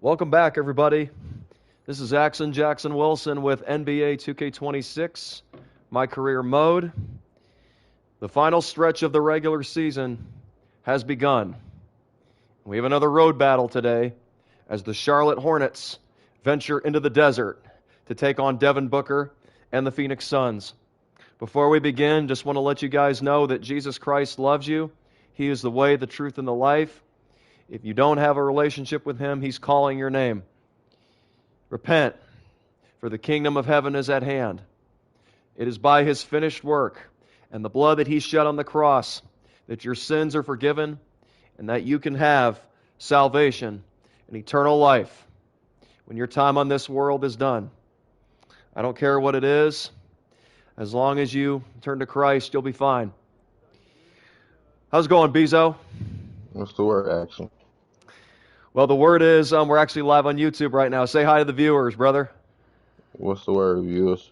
Welcome back, everybody. This is Jackson Wilson with NBA 2K26, MyCareer mode. The final stretch of the regular season has begun. We have another road battle today as the Charlotte Hornets venture into the desert to take on Devin Booker and the Phoenix Suns. Before we begin, just want to let you guys know that Jesus Christ loves you. He is the way, the truth, and the life. If you don't have a relationship with Him, He's calling your name. Repent, for the kingdom of heaven is at hand. It is by His finished work and the blood that He shed on the cross that your sins are forgiven and that you can have salvation and eternal life when your time on this world is done. I don't care what it is. As long as you turn to Christ, you'll be fine. How's it going, Bezo? What's the word, action? Well, the word is we're actually live on YouTube right now. Say hi to the viewers, brother. What's the word, viewers?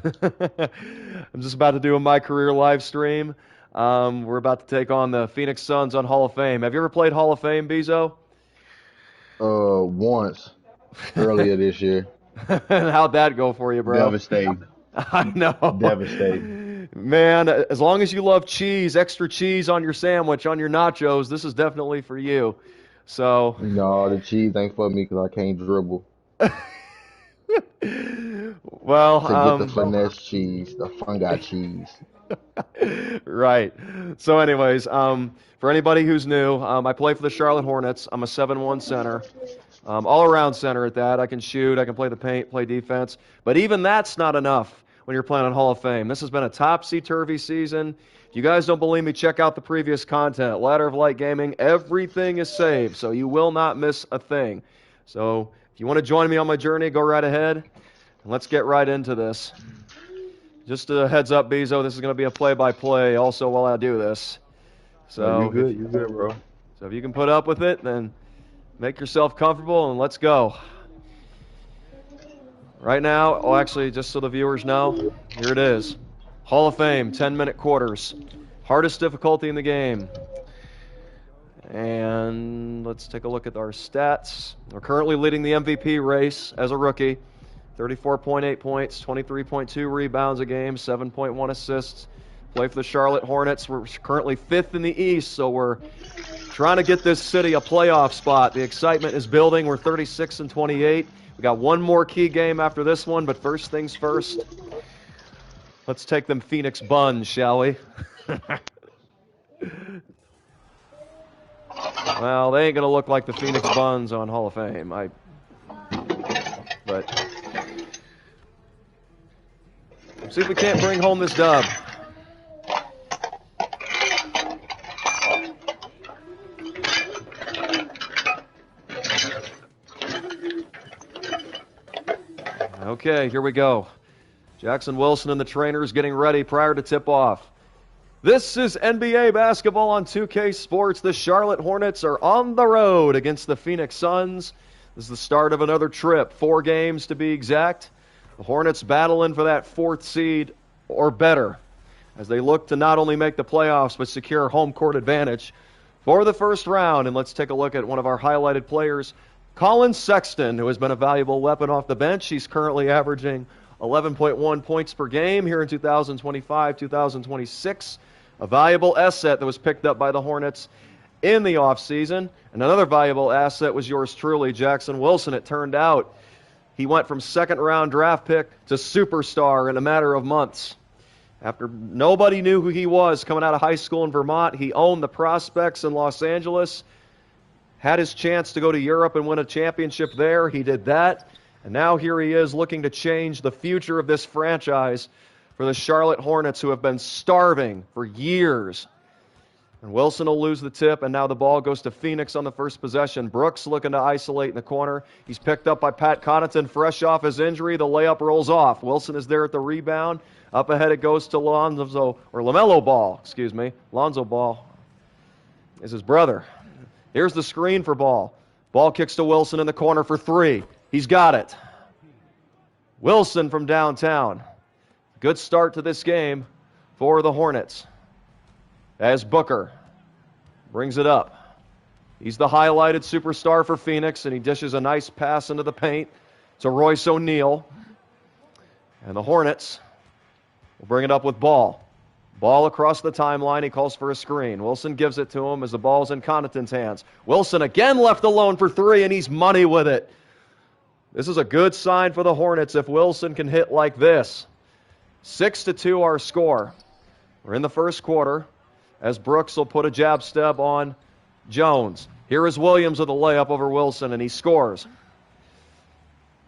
I'm just about to do a MyCareer live stream. We're about to take on the Phoenix Suns on Hall of Fame. Have you ever played Hall of Fame, Bezo? Once, earlier this year. How'd that go for you, bro? Devastating. I know. Devastating. Man, as long as you love cheese, extra cheese on your sandwich, on your nachos, this is definitely for you. So. No, the cheese ain't for me because I can't dribble. Well, to get the finesse cheese, the fungi cheese. Right. So anyways, for anybody who's new, I play for the Charlotte Hornets. I'm a 7-1 center. All-around center at that. I can shoot, I can play the paint, play defense. But even that's not enough when you're playing on Hall of Fame. This has been a topsy-turvy season. If you guys don't believe me, check out the previous content. Ladder of Light Gaming, everything is saved, so you will not miss a thing. So if you want to join me on my journey, go right ahead. And let's get right into this. Just a heads up, Bezo, this is going to be a play-by-play also while I do this. So You good, bro. So if you can put up with it, then make yourself comfortable and let's go. Right now, actually, just so the viewers know, here it is. Hall of Fame, 10-minute quarters. Hardest difficulty in the game. And let's take a look at our stats. We're currently leading the MVP race as a rookie. 34.8 points, 23.2 rebounds a game, 7.1 assists. Play for the Charlotte Hornets. We're currently 5th in the East, so we're trying to get this city a playoff spot. The excitement is building. We're 36-28. We got one more key game after this one, but first things first. Let's take them Phoenix Buns, shall we? Well, they ain't going to look like the Phoenix Buns on Hall of Fame. But see if we can't bring home this dub. Okay, here we go. Jackson Wilson and the trainers getting ready prior to tip-off. This is NBA basketball on 2K Sports. The Charlotte Hornets are on the road against the Phoenix Suns. This is the start of another trip, 4 games to be exact. The Hornets battling for that 4th seed or better as they look to not only make the playoffs but secure home court advantage for the first round. And let's take a look at one of our highlighted players, Colin Sexton, who has been a valuable weapon off the bench. He's currently averaging 11.1 points per game here in 2025-2026. A valuable asset that was picked up by the Hornets in the offseason. And another valuable asset was yours truly, Jackson Wilson. It turned out he went from second-round draft pick to superstar in a matter of months. After nobody knew who he was coming out of high school in Vermont, he owned the prospects in Los Angeles, had his chance to go to Europe and win a championship there. He did that. And now here he is looking to change the future of this franchise for the Charlotte Hornets, who have been starving for years. And Wilson will lose the tip, and now the ball goes to Phoenix on the first possession. Brooks looking to isolate in the corner. He's picked up by Pat Connaughton, fresh off his injury. The layup rolls off. Wilson is there at the rebound. Up ahead it goes to LaMelo Ball, Lonzo Ball is his brother. Here's the screen for Ball. Ball kicks to Wilson in the corner for 3. He's got it. Wilson from downtown. Good start to this game for the Hornets as Booker brings it up. He's the highlighted superstar for Phoenix, and he dishes a nice pass into the paint to Royce O'Neal. And the Hornets will bring it up with Ball. Ball across the timeline. He calls for a screen. Wilson gives it to him as the ball's in Connaughton's hands. Wilson again left alone for three, and he's money with it. This is a good sign for the Hornets if Wilson can hit like this. 6-2 our score. We're in the first quarter as Brooks will put a jab step on Jones. Here is Williams with a layup over Wilson, and he scores.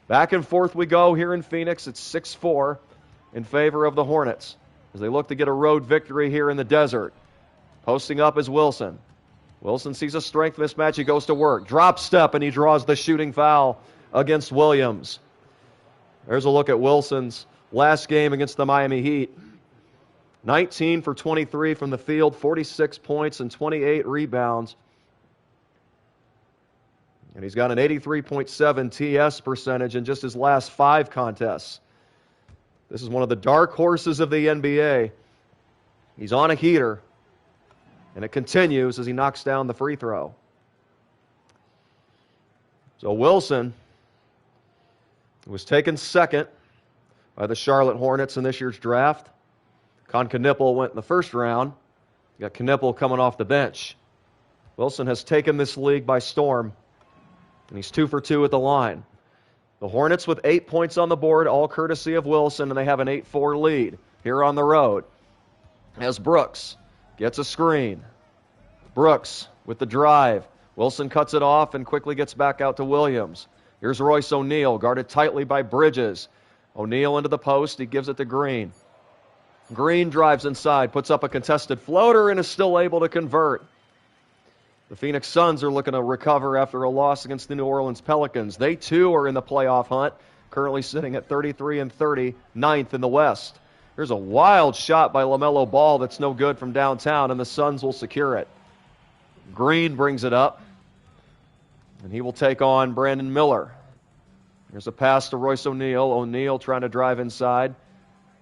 Back and forth we go here in Phoenix. It's 6-4 in favor of the Hornets as they look to get a road victory here in the desert. Posting up is Wilson. Wilson sees a strength mismatch. He goes to work. Drop step, and he draws the shooting foul against Williams. There's a look at Wilson's last game against the Miami Heat. 19 for 23 from the field, 46 points and 28 rebounds. And he's got an 83.7 TS percentage in just his last 5 contests. This is one of the dark horses of the NBA. He's on a heater, and it continues as he knocks down the free throw. So Wilson was taken second by the Charlotte Hornets in this year's draft. Con Knippel went in the first round. You got Knippel coming off the bench. Wilson has taken this league by storm, and he's 2 for 2 at the line. The Hornets with 8 points on the board, all courtesy of Wilson, and they have an 8-4 lead here on the road. As Brooks gets a screen. Brooks with the drive. Wilson cuts it off and quickly gets back out to Williams. Here's Royce O'Neal, guarded tightly by Bridges. O'Neal into the post. He gives it to Green. Green drives inside, puts up a contested floater, and is still able to convert. The Phoenix Suns are looking to recover after a loss against the New Orleans Pelicans. They, too, are in the playoff hunt, currently sitting at 33-30, 9th in the West. There's a wild shot by LaMelo Ball that's no good from downtown, and the Suns will secure it. Green brings it up, and he will take on Brandon Miller. There's a pass to Royce O'Neal. O'Neal trying to drive inside.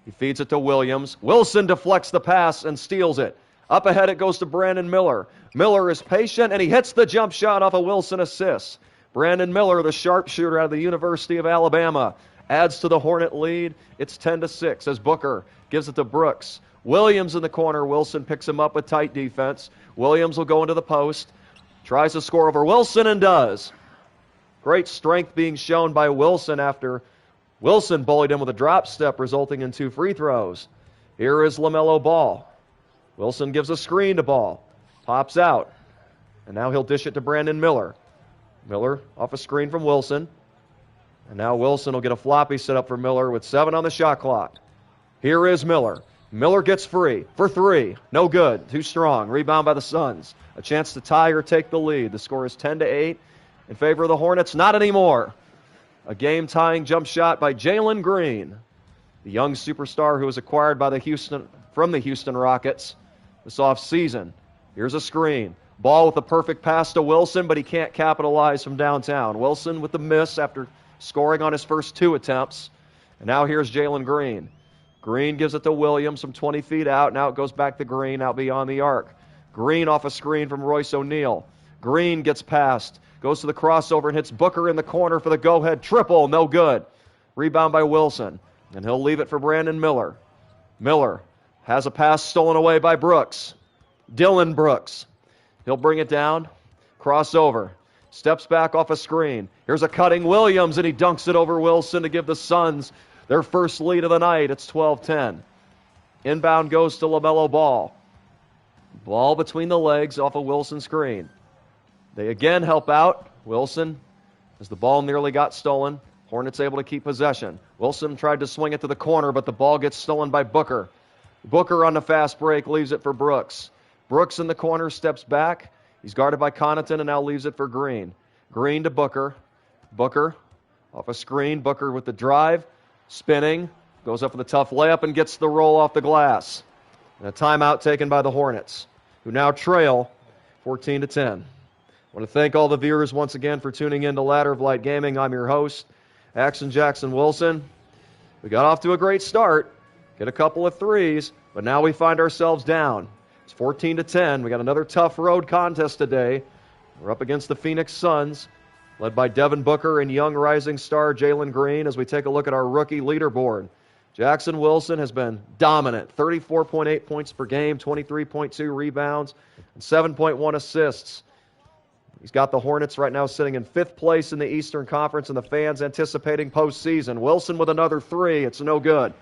He feeds it to Williams. Wilson deflects the pass and steals it. Up ahead it goes to Brandon Miller. Miller is patient, and he hits the jump shot off a Wilson assist. Brandon Miller, the sharpshooter out of the University of Alabama, adds to the Hornet lead. It's 10-6 as Booker gives it to Brooks. Williams in the corner. Wilson picks him up with tight defense. Williams will go into the post. Tries to score over Wilson and does. Great strength being shown by Wilson after Wilson bullied him with a drop step, resulting in 2 free throws. Here is LaMelo Ball. Wilson gives a screen to Ball. Pops out. And now he'll dish it to Brandon Miller. Miller off a screen from Wilson. And now Wilson will get a floppy set up for Miller with 7 on the shot clock. Here is Miller. Miller gets free for 3. No good. Too strong. Rebound by the Suns. A chance to tie or take the lead. The score is 10-8 in favor of the Hornets. Not anymore. A game-tying jump shot by Jalen Green, the young superstar who was acquired by from the Houston Rockets this offseason. Here's a screen. Ball with a perfect pass to Wilson, but he can't capitalize from downtown. Wilson with the miss after scoring on his first 2 attempts. And now here's Jalen Green. Green gives it to Williams from 20 feet out. Now it goes back to Green out beyond the arc. Green off a screen from Royce O'Neal. Green gets past. Goes to the crossover and hits Booker in the corner for the go-ahead triple. No good. Rebound by Wilson. And he'll leave it for Brandon Miller. Miller has a pass stolen away by Brooks. Dylan Brooks. He'll bring it down. Crossover. Steps back off a screen. Here's a cutting Williams, and he dunks it over Wilson to give the Suns their first lead of the night. It's 12-10. Inbound goes to LaMelo Ball. Ball between the legs off a Wilson screen. They again help out. Wilson, as the ball nearly got stolen. Hornets able to keep possession. Wilson tried to swing it to the corner, but the ball gets stolen by Booker. Booker on the fast break leaves it for Brooks. Brooks in the corner steps back. He's guarded by Connaughton and now leaves it for Green. Green to Booker. Booker off a screen. Booker with the drive. Spinning. Goes up with a tough layup and gets the roll off the glass. And a timeout taken by the Hornets, who now trail 14-10. I want to thank all the viewers once again for tuning in to Ladder of Light Gaming. I'm your host, Axon Jackson Wilson. We got off to a great start, get a couple of threes, but now we find ourselves down. It's 14-10. We got another tough road contest today We're up against the Phoenix Suns, led by Devin Booker and young rising star Jalen Green as we take a look at our rookie leaderboard. Jackson Wilson has been dominant, 34.8 points per game, 23.2 rebounds, and 7.1 assists. He's got the Hornets right now sitting in 5th place in the Eastern Conference, and the fans anticipating postseason. Wilson with another 3. It's no good.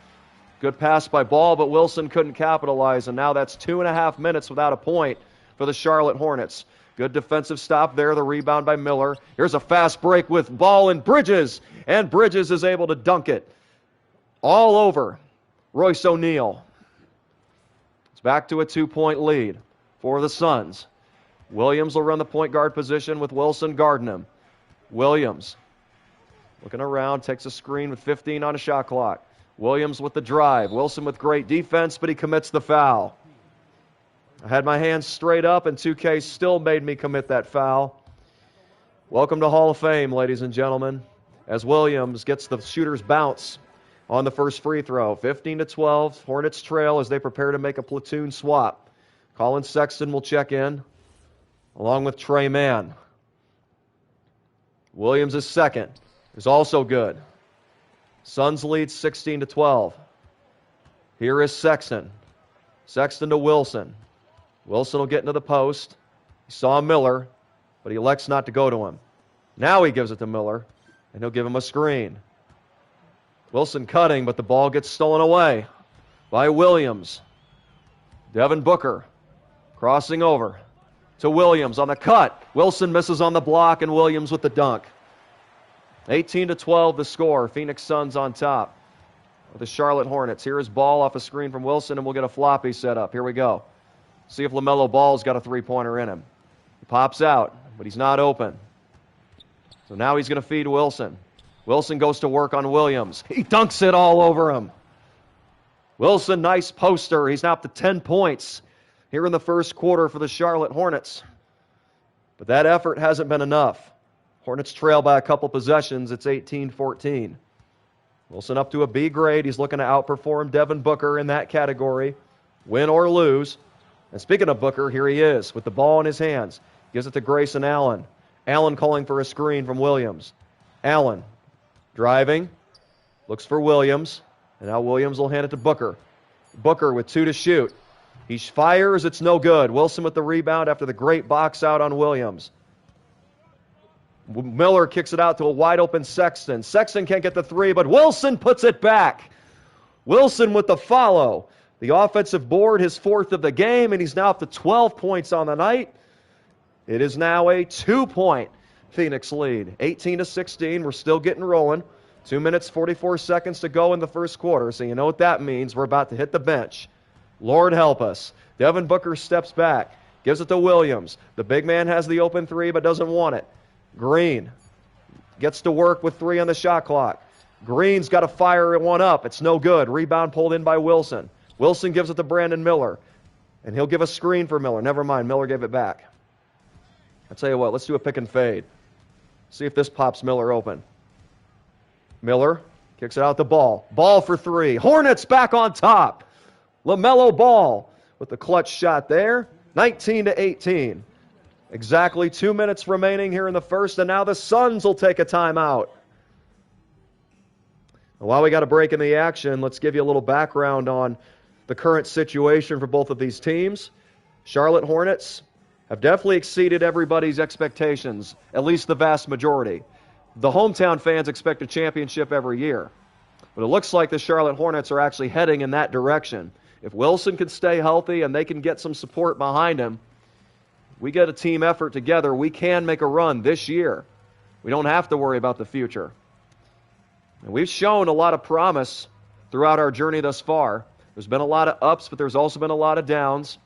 Good pass by Ball, but Wilson couldn't capitalize, and now that's 2.5 minutes without a point for the Charlotte Hornets. Good defensive stop there, the rebound by Miller. Here's a fast break with Ball and Bridges is able to dunk it all over Royce O'Neal. It's back to a 2-point lead for the Suns. Williams will run the point guard position with Wilson guarding him. Williams looking around, takes a screen with 15 on a shot clock. Williams with the drive. Wilson with great defense, but he commits the foul. I had my hands straight up, and 2K still made me commit that foul. Welcome to Hall of Fame, ladies and gentlemen, as Williams gets the shooter's bounce on the first free throw. 15-12, Hornets trail as they prepare to make a platoon swap. Colin Sexton will check in, along with Trey Mann. Williams is second, is also good. Suns lead 16-12. Here is Sexton. Sexton to Wilson. Wilson will get into the post. He saw Miller, but he elects not to go to him. Now he gives it to Miller, and he'll give him a screen. Wilson cutting, but the ball gets stolen away by Williams. Devin Booker crossing over to Williams on the cut. Wilson misses on the block, and Williams with the dunk. 18-12 the score. Phoenix Suns on top of the Charlotte Hornets. Here is Ball off a screen from Wilson, and we'll get a floppy set up. Here we go. See if LaMelo Ball's got a three-pointer in him. He pops out, but he's not open. So now he's going to feed Wilson. Wilson goes to work on Williams. He dunks it all over him. Wilson, nice poster. He's now up to 10 points here in the first quarter for the Charlotte Hornets. But that effort hasn't been enough. Hornets trail by a couple possessions. It's 18-14. Wilson up to a B grade. He's looking to outperform Devin Booker in that category, win or lose. And speaking of Booker, here he is with the ball in his hands. Gives it to Grayson Allen. Allen calling for a screen from Williams. Allen driving, looks for Williams, and now Williams will hand it to Booker. Booker with 2 to shoot. He fires, it's no good. Wilson with the rebound after the great box out on Williams. Miller kicks it out to a wide-open Sexton. Sexton can't get the 3, but Wilson puts it back. Wilson with the follow. The offensive board, his 4th of the game, and he's now up to 12 points on the night. It is now a 2-point Phoenix lead. 18-16, we're still getting rolling. 2 minutes, 44 seconds to go in the first quarter, so you know what that means. We're about to hit the bench. Lord help us. Devin Booker steps back, gives it to Williams. The big man has the open 3, but doesn't want it. Green gets to work with 3 on the shot clock. Green's got to fire one up. It's no good. Rebound pulled in by Wilson. Wilson gives it to Brandon Miller, and he'll give a screen for Miller. Never mind, Miller gave it back. I'll tell you what, let's do a pick and fade. See if this pops Miller open. Miller kicks it out the ball. Ball for 3. Hornets back on top. LaMelo Ball with the clutch shot there. 19-18. Exactly 2 minutes remaining here in the first, and now the Suns will take a timeout. While we got a break in the action, let's give you a little background on the current situation for both of these teams. Charlotte Hornets have definitely exceeded everybody's expectations, at least the vast majority. The hometown fans expect a championship every year. But it looks like the Charlotte Hornets are actually heading in that direction. If Wilson can stay healthy and they can get some support behind him, we get a team effort together, we can make a run this year. We don't have to worry about the future. And we've shown a lot of promise throughout our journey thus far. There's been a lot of ups, but there's also been a lot of downs.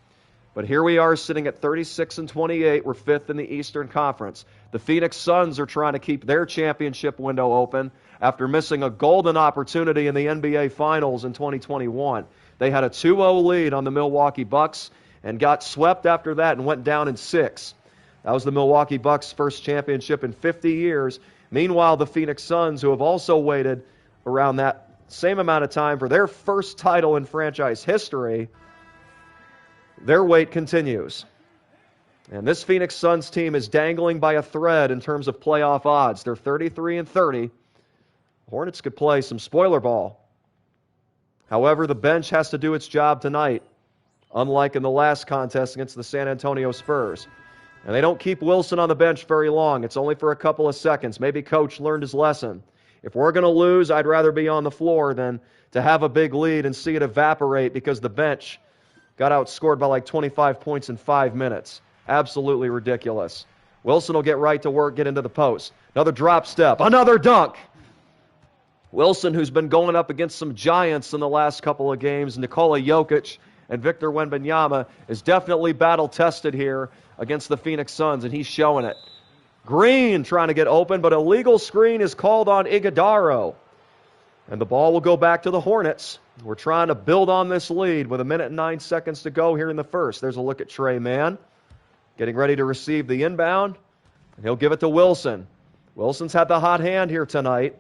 But here we are sitting at 36-28. We're 5th in the Eastern Conference. The Phoenix Suns are trying to keep their championship window open after missing a golden opportunity in the NBA Finals in 2021. They had a 2-0 lead on the Milwaukee Bucks and got swept after that and went down in 6. That was the Milwaukee Bucks' first championship in 50 years. Meanwhile, the Phoenix Suns, who have also waited around that same amount of time for their first title in franchise history, their wait continues. And this Phoenix Suns team is dangling by a thread in terms of playoff odds. They're 33-30. Hornets could play some spoiler ball. However, the bench has to do its job tonight, unlike in the last contest against the San Antonio Spurs. And they don't keep Wilson on the bench very long. It's only for a couple of seconds. Maybe Coach learned his lesson. If we're going to lose, I'd rather be on the floor than to have a big lead and see it evaporate because the bench got outscored by like 25 points in 5 minutes. Absolutely ridiculous. Wilson will get right to work, get into the post. Another drop step, another dunk. Wilson, who's been going up against some giants in the last couple of games, Nikola Jokic and Victor Wembanyama, is definitely battle-tested here against the Phoenix Suns, and he's showing it. Green trying to get open, but a legal screen is called on Iguodaro. And the ball will go back to the Hornets. We're trying to build on this lead with 1 minute and 9 seconds to go here in the first. There's a look at Trey Mann, getting ready to receive the inbound, and he'll give it to Wilson. Wilson's had the hot hand here tonight,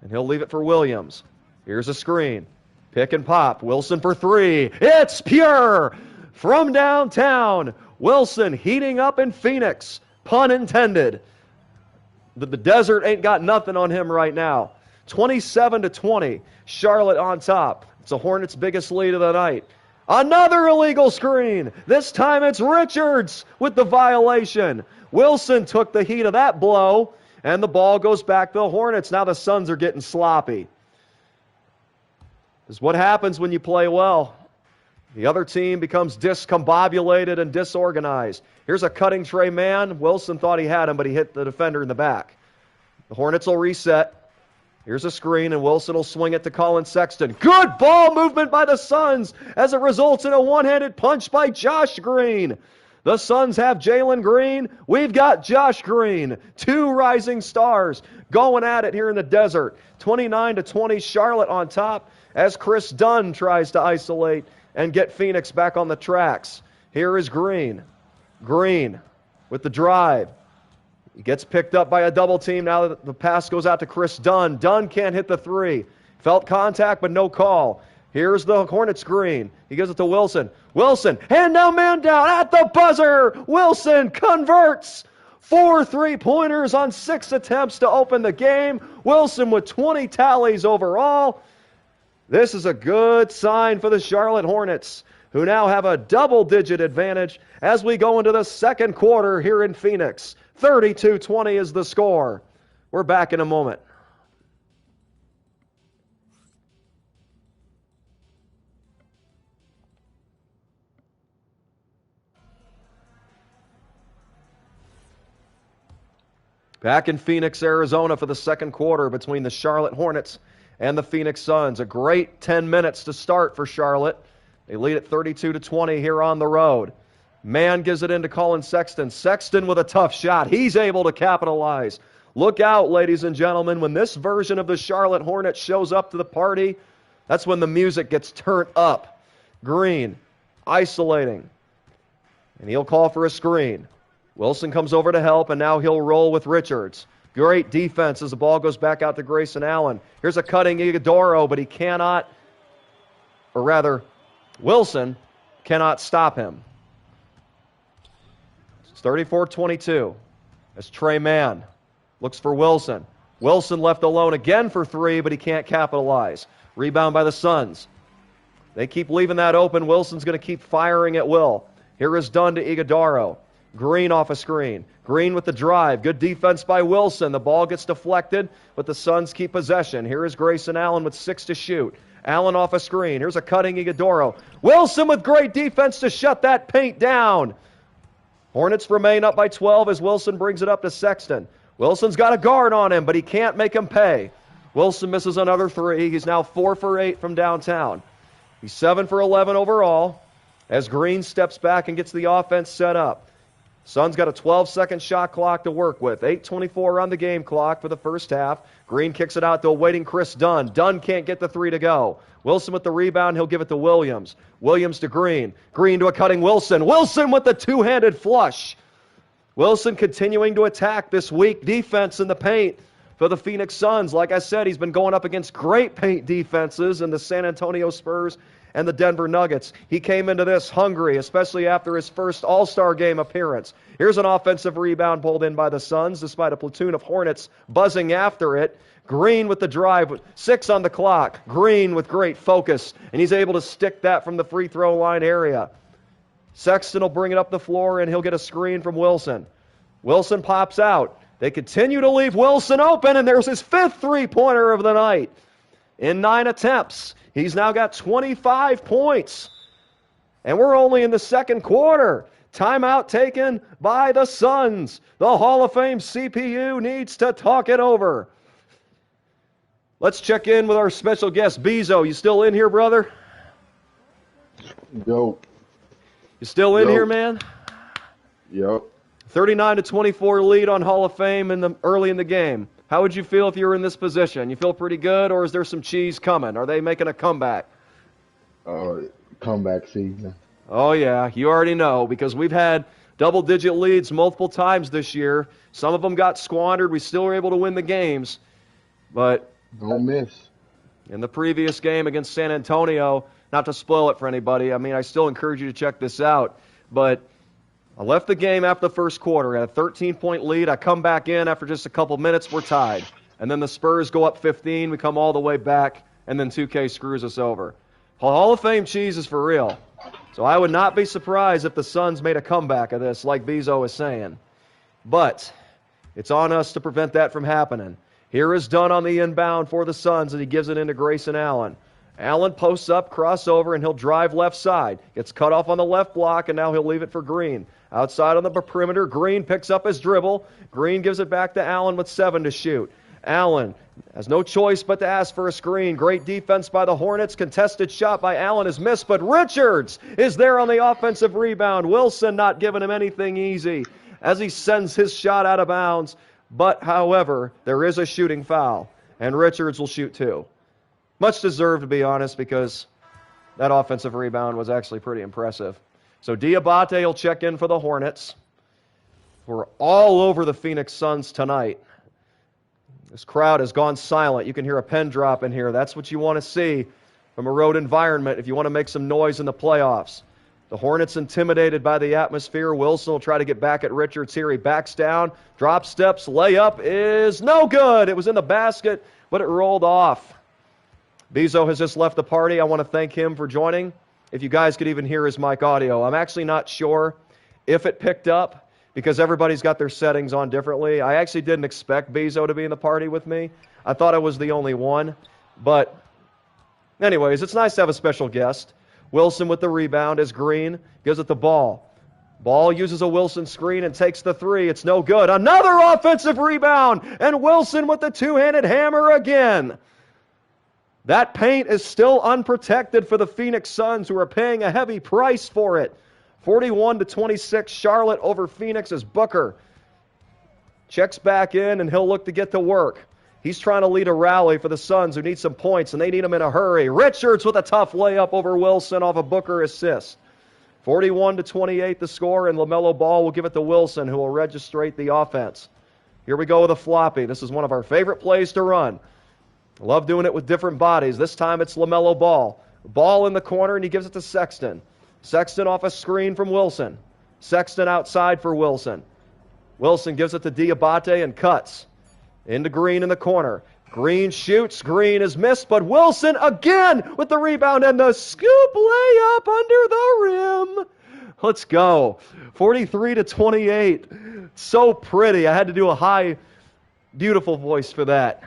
and he'll leave it for Williams. Here's a screen. Pick and pop. Wilson for three. It's pure from downtown. Wilson heating up in Phoenix. Pun intended. The desert ain't got nothing on him right now. 27-20. Charlotte on top. It's the Hornets' biggest lead of the night. Another illegal screen. This time it's Richards with the violation. Wilson took the heat of that blow, and the ball goes back to the Hornets. Now the Suns are getting sloppy. This is what happens when you play well. The other team becomes discombobulated and disorganized. Here's a cutting Trey Mann. Wilson thought he had him, but he hit the defender in the back. The Hornets will reset. Here's a screen, and Wilson will swing it to Colin Sexton. Good ball movement by the Suns as it results in a one-handed punch by Josh Green. The Suns have Jalen Green. We've got Josh Green. Two rising stars going at it here in the desert. 29-20, Charlotte on top as Chris Dunn tries to isolate and get Phoenix back on the tracks. Here is Green. Green with the drive. He gets picked up by a double team. Now the pass goes out to Chris Dunn. Dunn can't hit the three. Felt contact, but no call. Here's the Hornets Green. He gives it to Wilson. Wilson, hand down, man down at the buzzer. Wilson converts. 4 3-pointers on 6 attempts to open the game. Wilson with 20 tallies overall. This is a good sign for the Charlotte Hornets, who now have a double-digit advantage as we go into the second quarter here in Phoenix. 32-20 is the score. We're back in a moment. Back in Phoenix, Arizona for the second quarter between the Charlotte Hornets and the Phoenix Suns. A great 10 minutes to start for Charlotte. They lead at 32-20 here on the road. Mann gives it into Colin Sexton. Sexton with a tough shot. He's able to capitalize. Look out, ladies and gentlemen. When this version of the Charlotte Hornets shows up to the party, that's when the music gets turned up. Green, isolating. And he'll call for a screen. Wilson comes over to help, and now he'll roll with Richards. Great defense as the ball goes back out to Grayson Allen. Here's a cutting Iguodaro, but he cannot, or rather, Wilson cannot stop him. It's 34-22 as Trey Mann looks for Wilson. Wilson left alone again for three, but he can't capitalize. Rebound by the Suns. They keep leaving that open. Wilson's going to keep firing at will. Here is Dunn to Iguodaro. Green off a screen. Green with the drive. Good defense by Wilson. The ball gets deflected, but the Suns keep possession. Here is Grayson Allen with 6 to shoot. Allen off a screen. Here's a cutting Iguodaro. Wilson with great defense to shut that paint down. Hornets remain up by 12 as Wilson brings it up to Sexton. Wilson's got a guard on him, but he can't make him pay. Wilson misses another three. He's now 4 for 8 from downtown. He's 7 for 11 overall as Green steps back and gets the offense set up. Suns got a 12-second shot clock to work with. 8:24 on the game clock for the first half. Green kicks it out to a waiting Chris Dunn. Dunn can't get the three to go. Wilson with the rebound. He'll give it to Williams. Williams to Green. Green to a cutting Wilson. Wilson with the two-handed flush. Wilson continuing to attack this weak defense in the paint for the Phoenix Suns. Like I said, he's been going up against great paint defenses in the San Antonio Spurs and the Denver Nuggets. He came into this hungry, especially after his first All-Star game appearance. Here's an offensive rebound pulled in by the Suns, despite a platoon of Hornets buzzing after it. Green with the drive, 6 on the clock. Green with great focus, and he's able to stick that from the free throw line area. Sexton will bring it up the floor, and he'll get a screen from Wilson. Wilson pops out. They continue to leave Wilson open, and there's his 5th three-pointer of the night. In 9 attempts, he's now got 25 points. And we're only in the second quarter. Timeout taken by the Suns. The Hall of Fame CPU needs to talk it over. Let's check in with our special guest, Bezo. You still in here, brother? Yo. You still in here, man? Yep. 39-24 lead on Hall of Fame early in the game. How would you feel if you were in this position? You feel pretty good, or is there some cheese coming? Are they making a comeback? Comeback season. Oh, yeah. You already know, because we've had double-digit leads multiple times this year. Some of them got squandered. We still were able to win the games. But don't miss. In the previous game against San Antonio, not to spoil it for anybody, I mean, I still encourage you to check this out, but I left the game after the first quarter at a 13-point lead. I come back in after just a couple minutes. We're tied. And then the Spurs go up 15. We come all the way back, and then 2K screws us over. Hall of Fame cheese is for real. So I would not be surprised if the Suns made a comeback of this, like Bezo is saying. But it's on us to prevent that from happening. Here is Dunn on the inbound for the Suns, and he gives it into Grayson Allen. Allen posts up, crossover, and he'll drive left side. Gets cut off on the left block, and now he'll leave it for Green. Outside on the perimeter, Green picks up his dribble. Green gives it back to Allen with 7 to shoot. Allen has no choice but to ask for a screen. Great defense by the Hornets. Contested shot by Allen is missed, but Richards is there on the offensive rebound. Wilson not giving him anything easy as he sends his shot out of bounds. But, however, there is a shooting foul, and Richards will shoot 2. Much deserved, to be honest, because that offensive rebound was actually pretty impressive. So Diabate will check in for the Hornets. We're all over the Phoenix Suns tonight. This crowd has gone silent. You can hear a pen drop in here. That's what you want to see from a road environment if you want to make some noise in the playoffs. The Hornets intimidated by the atmosphere. Wilson will try to get back at Richards here. He backs down, drop steps, layup is no good. It was in the basket, but it rolled off. Bezo has just left the party. I want to thank him for joining. If you guys could even hear his mic audio. I'm actually not sure if it picked up because everybody's got their settings on differently. I actually didn't expect Bezo to be in the party with me. I thought I was the only one. But anyways, it's nice to have a special guest. Wilson with the rebound as Green gives it the ball. Ball uses a Wilson screen and takes the 3. It's no good. Another offensive rebound, and Wilson with the two-handed hammer again. That paint is still unprotected for the Phoenix Suns, who are paying a heavy price for it. 41-26, Charlotte over Phoenix as Booker checks back in, and he'll look to get to work. He's trying to lead a rally for the Suns, who need some points, and they need them in a hurry. Richards with a tough layup over Wilson off a Booker assist. 41-28 the score, and LaMelo Ball will give it to Wilson, who will registrate the offense. Here we go with a floppy. This is one of our favorite plays to run. I love doing it with different bodies. This time it's LaMelo Ball. Ball in the corner, and he gives it to Sexton. Sexton off a screen from Wilson. Sexton outside for Wilson. Wilson gives it to Diabate and cuts. Into Green in the corner. Green shoots. Green is missed, but Wilson again with the rebound and the scoop layup under the rim. Let's go. 43-28. So pretty. I had to do a high, beautiful voice for that.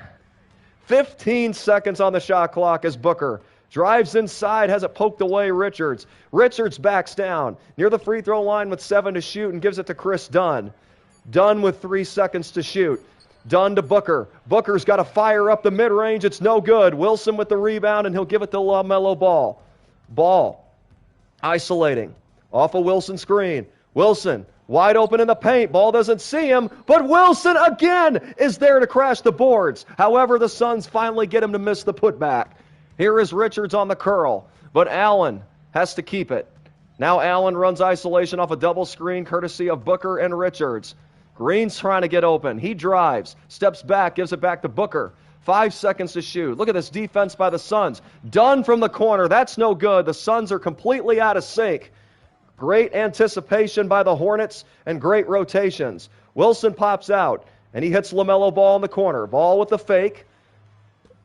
15 seconds on the shot clock as Booker drives inside, has it poked away Richards. Richards backs down near the free throw line with 7 to shoot and gives it to Chris Dunn. Dunn with 3 seconds to shoot. Dunn to Booker. Booker's got to fire up the mid-range. It's no good. Wilson with the rebound, and he'll give it to LaMelo Ball. Ball isolating off a Wilson screen. Wilson wide open in the paint. Ball doesn't see him, but Wilson again is there to crash the boards. However, the Suns finally get him to miss the putback. Here is Richards on the curl, but Allen has to keep it. Now Allen runs isolation off a double screen courtesy of Booker and Richards. Green's trying to get open. He drives, steps back, gives it back to Booker. 5 seconds to shoot. Look at this defense by the Suns. Done from the corner. That's no good. The Suns are completely out of sync. Great anticipation by the Hornets and great rotations. Wilson pops out, and he hits LaMelo Ball in the corner. Ball with the fake.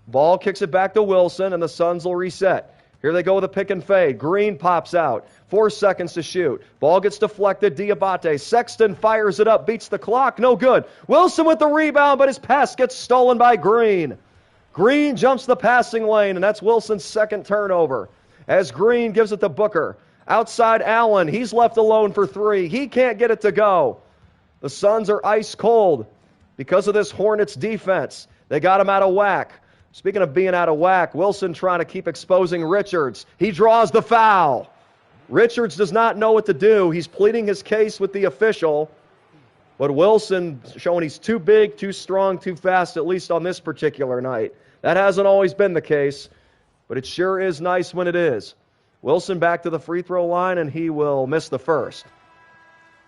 Ball kicks it back to Wilson, and the Suns will reset. Here they go with a pick and fade. Green pops out. 4 seconds to shoot. Ball gets deflected. Diabate. Sexton fires it up. Beats the clock. No good. Wilson with the rebound, but his pass gets stolen by Green. Green jumps the passing lane, and that's Wilson's second turnover. As Green gives it to Booker. Outside Allen. He's left alone for 3. He can't get it to go. The Suns are ice cold because of this Hornets defense. They got him out of whack. Speaking of being out of whack, Wilson trying to keep exposing Richards. He draws the foul. Richards does not know what to do. He's pleading his case with the official. But Wilson showing he's too big, too strong, too fast, at least on this particular night. That hasn't always been the case, but it sure is nice when it is. Wilson back to the free throw line, and he will miss the first.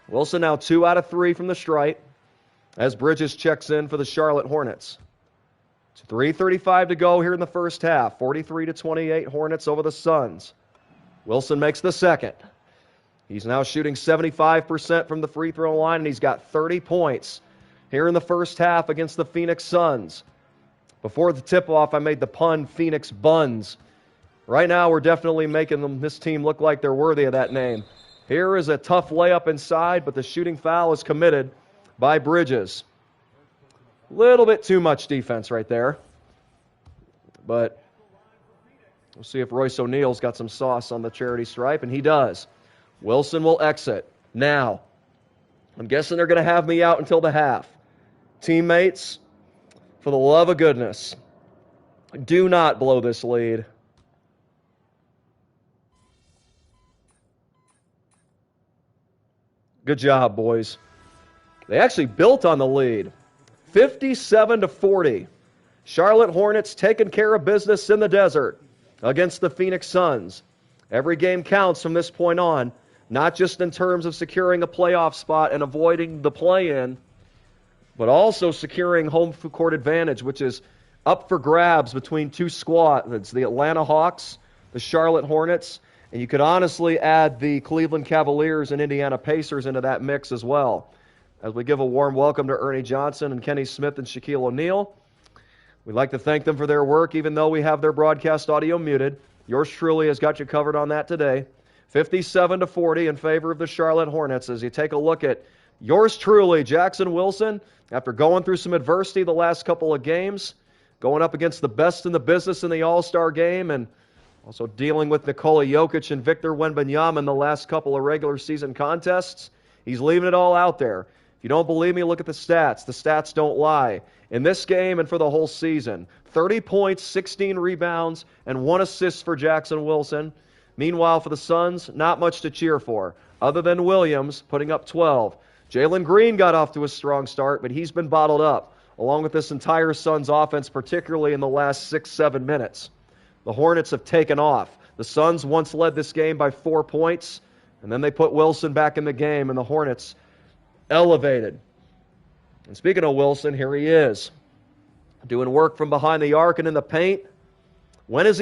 Wilson now 2 out of 3 from the stripe as Bridges checks in for the Charlotte Hornets. It's 3:35 to go here in the first half. 43-28 Hornets over the Suns. Wilson makes the second. He's now shooting 75% from the free throw line, and he's got 30 points here in the first half against the Phoenix Suns. Before the tip-off, I made the pun Phoenix Buns. Right now, we're definitely making this team look like they're worthy of that name. Here is a tough layup inside, but the shooting foul is committed by Bridges. Little bit too much defense right there. But we'll see if Royce O'Neal's got some sauce on the charity stripe, and he does. Wilson will exit now. I'm guessing they're going to have me out until the half. Teammates, for the love of goodness, do not blow this lead. Good job, boys. They actually built on the lead. 57-40. Charlotte Hornets taking care of business in the desert against the Phoenix Suns. Every game counts from this point on, not just in terms of securing a playoff spot and avoiding the play-in, but also securing home court advantage, which is up for grabs between two squads. It's the Atlanta Hawks, the Charlotte Hornets, and you could honestly add the Cleveland Cavaliers and Indiana Pacers into that mix as well. As we give a warm welcome to Ernie Johnson and Kenny Smith and Shaquille O'Neal. We'd like to thank them for their work, even though we have their broadcast audio muted. Yours truly has got you covered on that today. 57-40 in favor of the Charlotte Hornets as you take a look at yours truly, Jackson Wilson, after going through some adversity the last couple of games, going up against the best in the business in the All-Star game, and also dealing with Nikola Jokic and Victor Wembanyama in the last couple of regular season contests. He's leaving it all out there. If you don't believe me, look at the stats. The stats don't lie. In this game and for the whole season, 30 points, 16 rebounds, and 1 assist for Jackson Wilson. Meanwhile, for the Suns, not much to cheer for, other than Williams putting up 12. Jalen Green got off to a strong start, but he's been bottled up, along with this entire Suns offense, particularly in the last 6-7 minutes. The Hornets have taken off. The Suns once led this game by 4 points, and then they put Wilson back in the game, and the Hornets elevated. And speaking of Wilson, here he is, doing work from behind the arc and in the paint. When has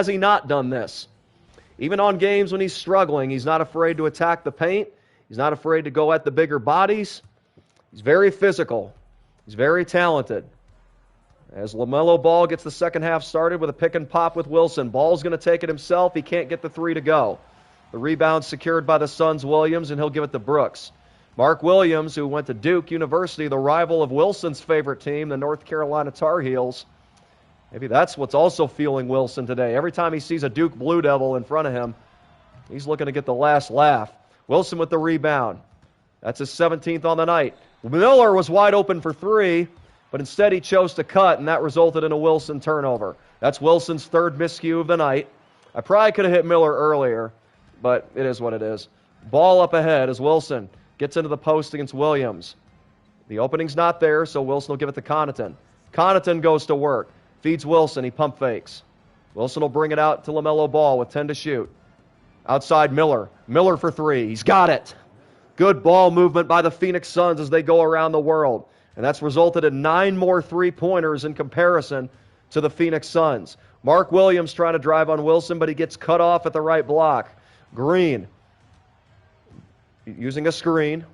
he not done this? Even on games when he's struggling, he's not afraid to attack the paint. He's not afraid to go at the bigger bodies. He's very physical. He's very talented. As LaMelo Ball gets the second half started with a pick and pop with Wilson. Ball's going to take it himself. He can't get the three to go. The rebound secured by the Suns' Williams, and he'll give it to Brooks. Mark Williams, who went to Duke University, the rival of Wilson's favorite team, the North Carolina Tar Heels. Maybe that's what's also fueling Wilson today. Every time he sees a Duke Blue Devil in front of him, he's looking to get the last laugh. Wilson with the rebound. That's his 17th on the night. Miller was wide open for three, but instead he chose to cut, and that resulted in a Wilson turnover. That's Wilson's third miscue of the night. I probably could have hit Miller earlier, but it is what it is. Ball up ahead as Wilson gets into the post against Williams. The opening's not there, so Wilson will give it to Connaughton. Connaughton goes to work. Feeds Wilson. He pump fakes. Wilson will bring it out to LaMelo Ball with 10 to shoot. Outside Miller. Miller for three. He's got it. Good ball movement by the Phoenix Suns as they go around the world. and that's resulted in 9 more three-pointers in comparison to the Phoenix Suns. Mark Williams trying to drive on Wilson, but he gets cut off at the right block. Green using a screen,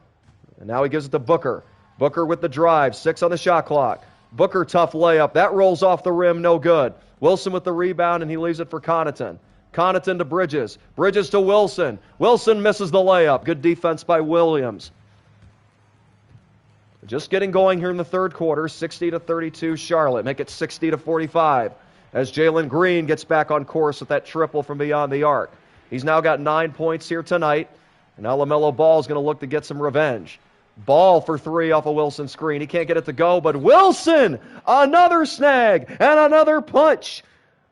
and now he gives it to Booker. Booker with the drive, 6 on the shot clock. Booker, tough layup. That rolls off the rim, no good. Wilson with the rebound, and he leaves it for Connaughton. Connaughton to Bridges. Bridges to Wilson. Wilson misses the layup. Good defense by Williams. Just getting going here in the third quarter, 60-32 Charlotte. Make it 60-45 as Jalen Green gets back on course with that triple from beyond the arc. He's now got 9 points here tonight, and now LaMelo Ball is going to look to get some revenge. Ball for 3 off a Wilson screen. He can't get it to go, but Wilson, another snag and another punch.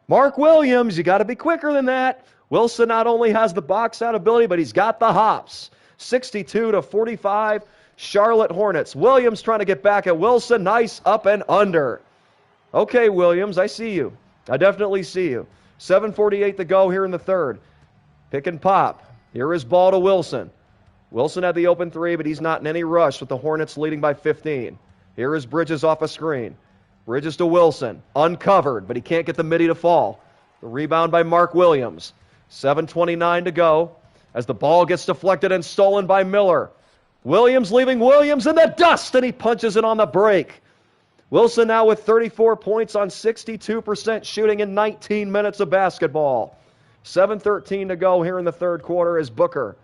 Mark Williams, you got to be quicker than that. Wilson not only has the box out ability, but he's got the hops. 62-45, Charlotte Hornets. Williams trying to get back at Wilson. Nice up and under. Okay, Williams, I see you. I definitely see you. 7:48 to go here in the third. Pick and pop. Here is Ball to Wilson. Wilson had the open 3, but he's not in any rush with the Hornets leading by 15. Here is Bridges off a screen. Bridges to Wilson. Uncovered, but he can't get the midi to fall. The rebound by Mark Williams. 7:29 to go as the ball gets deflected and stolen by Miller. Williams leaving Williams in the dust, and he punches it on the break. Wilson now with 34 points on 62% shooting in 19 minutes of basketball. 7:13 to go here in the third quarter as Booker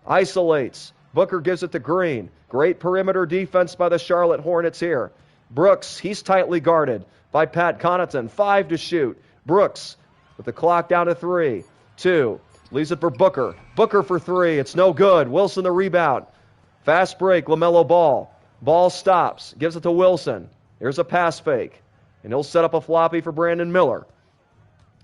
isolates. Booker gives it to Green. Great perimeter defense by the Charlotte Hornets here. Brooks, he's tightly guarded by Pat Connaughton. 5 to shoot. Brooks with the clock down to 3. 2. Leaves it for Booker. Booker for 3. It's no good. Wilson the rebound. Fast break, LaMelo Ball. Ball stops. Gives it to Wilson. Here's a pass fake. And he'll set up a floppy for Brandon Miller.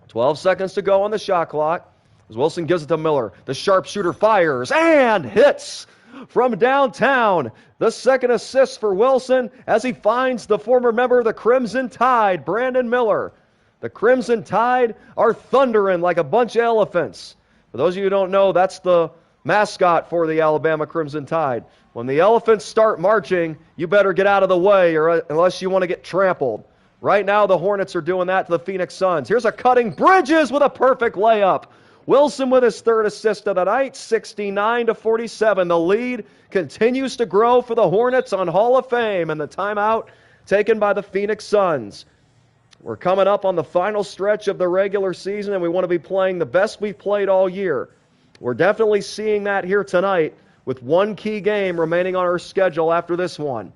12 seconds to go on the shot clock as Wilson gives it to Miller. The sharpshooter fires and hits from downtown. The second assist for Wilson as he finds the former member of the Crimson Tide, Brandon Miller. The Crimson Tide are thundering like a bunch of elephants. For those of you who don't know, that's the mascot for the Alabama Crimson Tide. When the elephants start marching, you better get out of the way unless you want to get trampled. Right now, the Hornets are doing that to the Phoenix Suns. Here's a cutting Bridges with a perfect layup. Wilson with his third assist of the night, 69-47. The lead continues to grow for the Hornets on Hall of Fame, and the timeout taken by the Phoenix Suns. We're coming up on the final stretch of the regular season, and we want to be playing the best we've played all year. We're definitely seeing that here tonight with one key game remaining on our schedule after this one.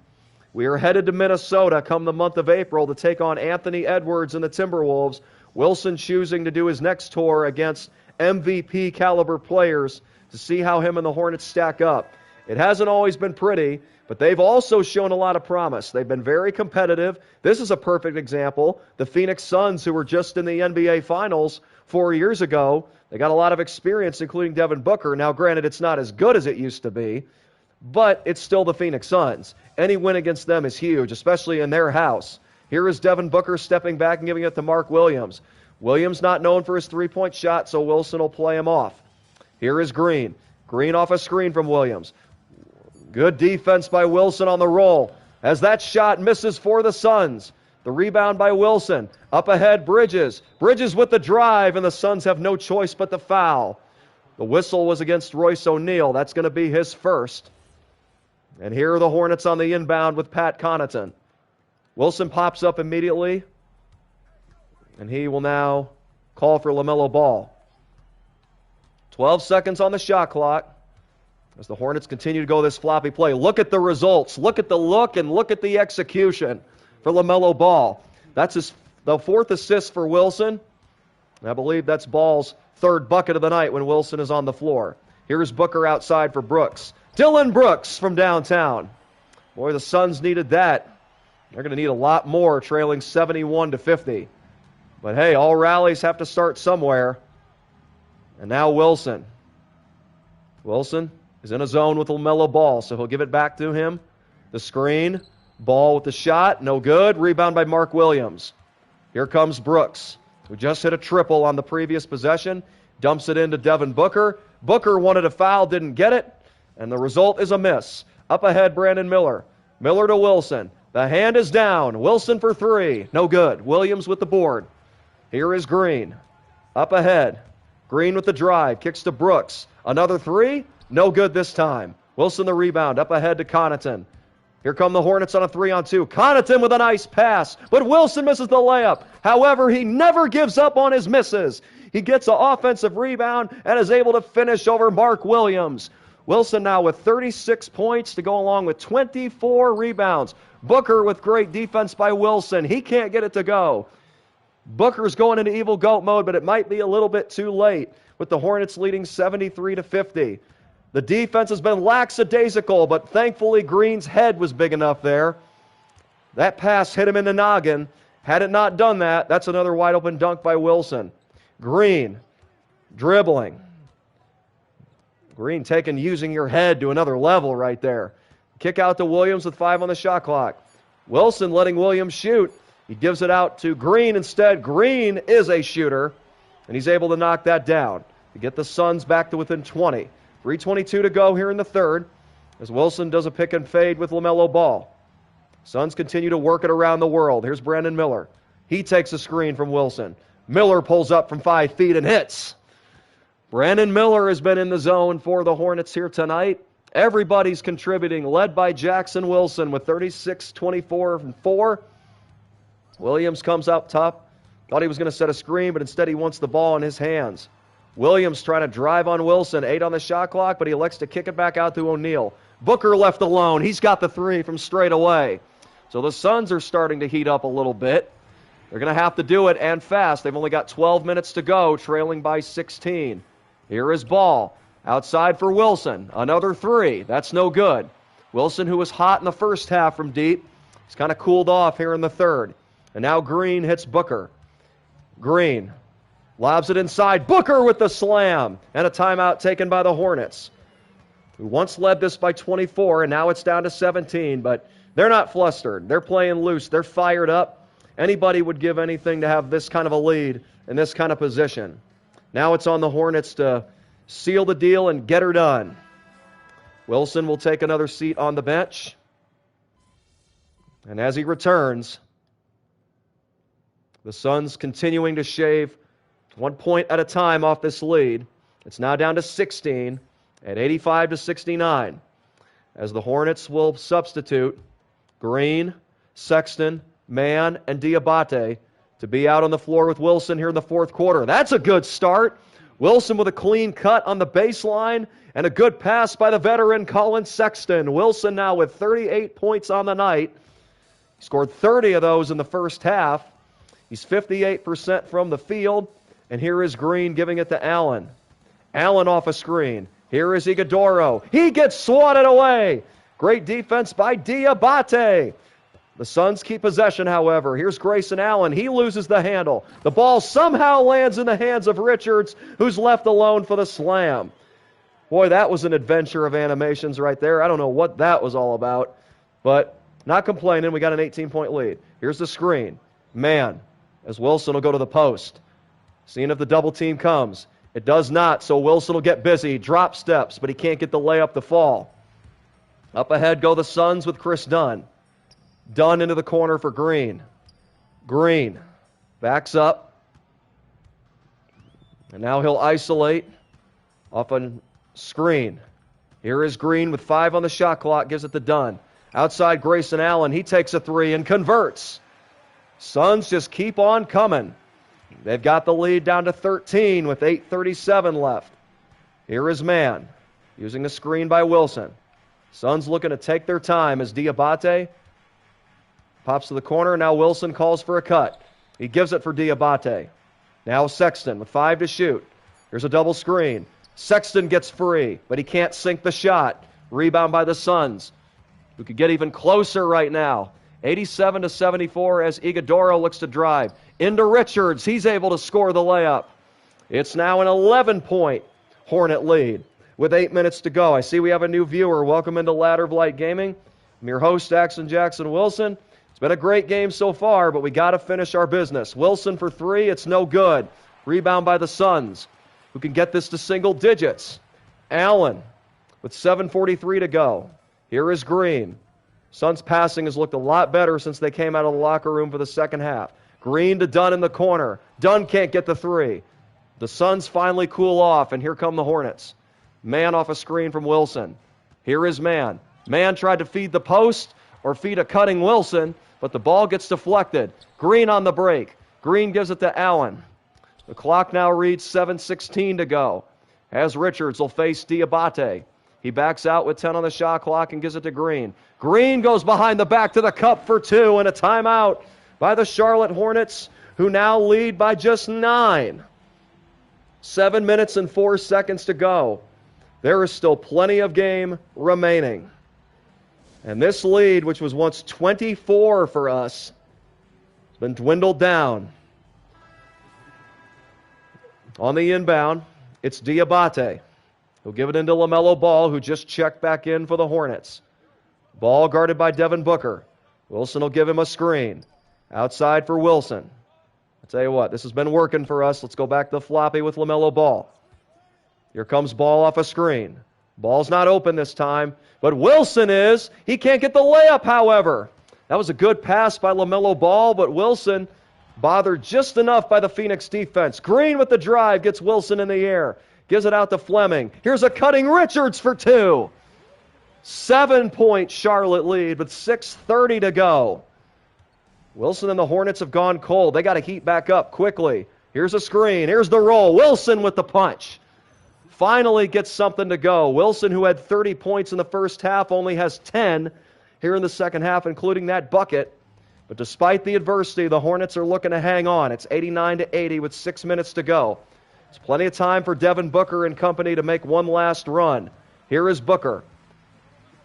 We are headed to Minnesota come the month of April to take on Anthony Edwards and the Timberwolves. Wilson choosing to do his next tour against MVP caliber players to see how him and the Hornets stack up. It hasn't always been pretty, but they've also shown a lot of promise. They've been very competitive. This is a perfect example. The Phoenix Suns, who were just in the NBA Finals 4 years ago, they got a lot of experience, including Devin Booker. Now, granted, it's not as good as it used to be, but it's still the Phoenix Suns. Any win against them is huge, especially in their house. Here is Devin Booker stepping back and giving it to Mark Williams. Williams not known for his three-point shot, so Wilson will play him off. Here is Green. Green off a screen from Williams. Good defense by Wilson on the roll as that shot misses for the Suns. The rebound by Wilson. Up ahead, Bridges. Bridges with the drive, and the Suns have no choice but to foul. The whistle was against Royce O'Neal. That's going to be his first. And here are the Hornets on the inbound with Pat Connaughton. Wilson pops up immediately, and he will now call for LaMelo Ball. 12 seconds on the shot clock as the Hornets continue to go this floppy play. Look at the results. Look at the look and look at the execution for LaMelo Ball. That's the fourth assist for Wilson. And I believe that's Ball's third bucket of the night when Wilson is on the floor. Here's Booker outside for Brooks. Dylan Brooks from downtown. Boy, the Suns needed that. They're going to need a lot more, trailing 71-50. But hey, all rallies have to start somewhere. And now Wilson. Wilson is in a zone with LaMelo Ball, so he'll give it back to him. The screen, Ball with the shot, no good. Rebound by Mark Williams. Here comes Brooks, who just hit a triple on the previous possession. Dumps it into Devin Booker. Booker wanted a foul, didn't get it. And the result is a miss. Up ahead, Brandon Miller. Miller to Wilson. The hand is down. Wilson for three. No good. Williams with the board. Here is Green. Up ahead. Green with the drive. Kicks to Brooks. Another three. No good this time. Wilson the rebound. Up ahead to Connaughton. Here come the Hornets on a 3-on-2. Connaughton with a nice pass, but Wilson misses the layup. However, he never gives up on his misses. He gets an offensive rebound and is able to finish over Mark Williams. Wilson now with 36 points to go along with 24 rebounds. Booker with great defense by Wilson. He can't get it to go. Booker's going into evil goat mode, but it might be a little bit too late with the Hornets leading 73-50. The defense has been lackadaisical, but thankfully Green's head was big enough there. That pass hit him in the noggin. Had it not done that, that's another wide open dunk by Wilson. Green dribbling. Green using your head to another level right there. Kick out to Williams with 5 on the shot clock. Wilson letting Williams shoot. He gives it out to Green instead. Green is a shooter, and he's able to knock that down to get the Suns back to within 20. 3:22 to go here in the third as Wilson does a pick and fade with LaMelo Ball. Suns continue to work it around the world. Here's Brandon Miller. He takes a screen from Wilson. Miller pulls up from 5 feet and hits. Brandon Miller has been in the zone for the Hornets here tonight. Everybody's contributing, led by Jackson Wilson with 36, 24, and 4. Williams comes up top. Thought he was going to set a screen, but instead he wants the ball in his hands. Williams trying to drive on Wilson. 8 on the shot clock, but he elects to kick it back out to O'Neal. Booker left alone. He's got the 3 from straight away. So the Suns are starting to heat up a little bit. They're going to have to do it, and fast. They've only got 12 minutes to go, trailing by 16. Here is Ball. Outside for Wilson. Another 3. That's no good. Wilson, who was hot in the first half from deep, he's kind of cooled off here in the third. And now Green hits Booker. Green lobs it inside. Booker with the slam. And a timeout taken by the Hornets, who once led this by 24, and now it's down to 17. But they're not flustered. They're playing loose. They're fired up. Anybody would give anything to have this kind of a lead in this kind of position. Now it's on the Hornets to seal the deal and get her done. Wilson will take another seat on the bench. And as he returns, the Suns continuing to shave 1 point at a time off this lead. It's now down to 16 at 85-69. As the Hornets will substitute Green, Sexton, Mann, and Diabate to be out on the floor with Wilson here in the fourth quarter. That's a good start. Wilson with a clean cut on the baseline and a good pass by the veteran Colin Sexton. Wilson now with 38 points on the night. He scored 30 of those in the first half. He's 58% from the field. And here is Green giving it to Allen. Allen off a screen. Here is Iguodaro. He gets swatted away. Great defense by Diabate. The Suns keep possession, however. Here's Grayson Allen. He loses the handle. The ball somehow lands in the hands of Richards, who's left alone for the slam. Boy, that was an adventure of animations right there. I don't know what that was all about, but not complaining. We got an 18-point lead. Here's the screen. Man, as Wilson will go to the post. Seeing if the double team comes. It does not, so Wilson will get busy. Drop steps, but he can't get the layup to fall. Up ahead go the Suns with Chris Dunn. Dunn into the corner for Green. Green backs up. And now he'll isolate off a screen. Here is Green with 5 on the shot clock. Gives it to Dunn. Outside Grayson Allen. He takes a 3 and converts. Suns just keep on coming. They've got the lead down to 13 with 8:37 left. Here is Mann using the screen by Wilson. Suns looking to take their time as Diabate pops to the corner. Now Wilson calls for a cut. He gives it for Diabate. Now Sexton with 5 to shoot. Here's a double screen. Sexton gets free, but he can't sink the shot. Rebound by the Suns, who could get even closer right now. 87-74 as Iguodaro looks to drive. Into Richards. He's able to score the layup. It's now an 11-point Hornet lead with 8 minutes to go. I see we have a new viewer. Welcome into Ladder of Light Gaming. I'm your host, Jackson Wilson. It's been a great game so far, but we got to finish our business. Wilson for 3. It's no good. Rebound by the Suns, who can get this to single digits. Allen with 7:43 to go. Here is Green. Suns' passing has looked a lot better since they came out of the locker room for the second half. Green to Dunn in the corner. Dunn can't get the three. The Suns finally cool off, and here come the Hornets. Man off a screen from Wilson. Here is Man. Man tried to feed the post or feed a cutting Wilson, but the ball gets deflected. Green on the break. Green gives it to Allen. The clock now reads 7:16 to go. As Richards will face Diabate. He backs out with 10 on the shot clock and gives it to Green. Green goes behind the back to the cup for two, and a timeout by the Charlotte Hornets, who now lead by just 9. 7 minutes and 4 seconds to go. There is still plenty of game remaining. And this lead, which was once 24 for us, has been dwindled down. On the inbound, it's Diabate. He'll give it into LaMelo Ball, who just checked back in for the Hornets. Ball guarded by Devin Booker. Wilson will give him a screen. Outside for Wilson. I tell you what, this has been working for us. Let's go back to the floppy with LaMelo Ball. Here comes Ball off a screen. Ball's not open this time, but Wilson is. He can't get the layup, however. That was a good pass by LaMelo Ball, but Wilson bothered just enough by the Phoenix defense. Green with the drive gets Wilson in the air. Gives it out to Fleming. Here's a cutting Richards for two. 7-point Charlotte lead with 6:30 to go. Wilson and the Hornets have gone cold. They got to heat back up quickly. Here's a screen. Here's the roll. Wilson with the punch. Finally gets something to go. Wilson, who had 30 points in the first half, only has 10 here in the second half, including that bucket. But despite the adversity, the Hornets are looking to hang on. It's 89-80 with 6 minutes to go. There's plenty of time for Devin Booker and company to make one last run. Here is Booker.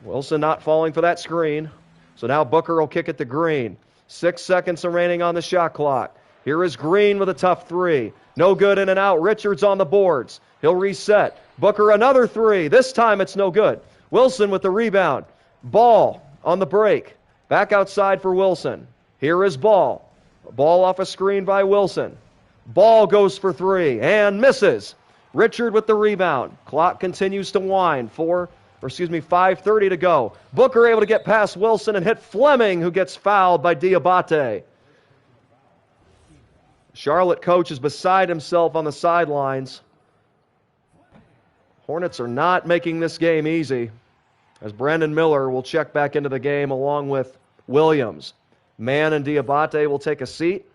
Wilson not falling for that screen. So now Booker will kick it to Green. 6 seconds remaining on the shot clock. Here is Green with a tough three. No good, in and out. Richards on the boards. He'll reset. Booker another three. This time it's no good. Wilson with the rebound. Ball on the break. Back outside for Wilson. Here is Ball. Ball off a screen by Wilson. Ball goes for three and misses. Richard with the rebound. Clock continues to wind. 5:30 to go. Booker able to get past Wilson and hit Fleming, who gets fouled by Diabate. Charlotte coach is beside himself on the sidelines. Hornets are not making this game easy, as Brandon Miller will check back into the game along with Williams. Man and Diabate will take a seat.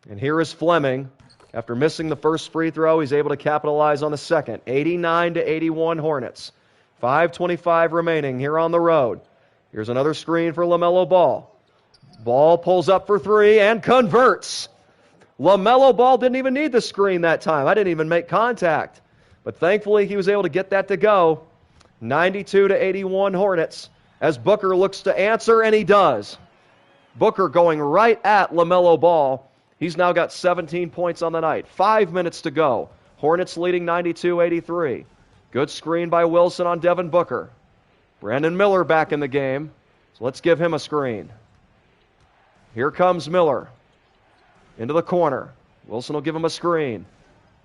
And here is Fleming. After missing the first free throw, he's able to capitalize on the second. 89-81 Hornets. 5:25 remaining here on the road. Here's another screen for LaMelo Ball. Ball pulls up for three and converts. LaMelo Ball didn't even need the screen that time. I didn't even make contact. But thankfully, he was able to get that to go. 92-81 Hornets, as Booker looks to answer, and he does. Booker going right at LaMelo Ball. He's now got 17 points on the night. 5 minutes to go. Hornets leading 92-83. Good screen by Wilson on Devin Booker. Brandon Miller back in the game. So let's give him a screen. Here comes Miller. Into the corner. Wilson will give him a screen.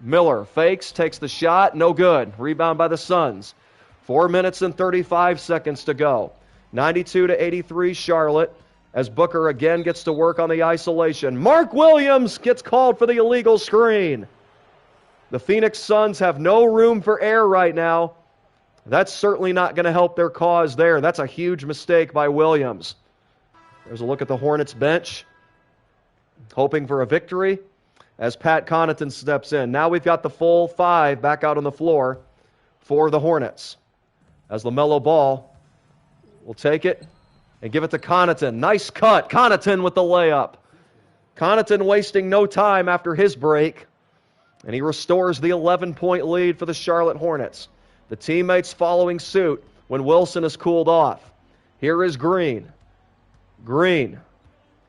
Miller fakes, takes the shot, no good. Rebound by the Suns. 4 minutes and 35 seconds to go. 92-83 Charlotte, as Booker again gets to work on the isolation. Mark Williams gets called for the illegal screen. The Phoenix Suns have no room for error right now. That's certainly not going to help their cause there. That's a huge mistake by Williams. There's a look at the Hornets bench, hoping for a victory as Pat Connaughton steps in. Now we've got the full five back out on the floor for the Hornets, as LaMelo Ball will take it and give it to Connaughton. Nice cut. Connaughton with the layup. Connaughton wasting no time after his break, and he restores the 11-point lead for the Charlotte Hornets. The teammates following suit when Wilson is cooled off. Here is Green. Green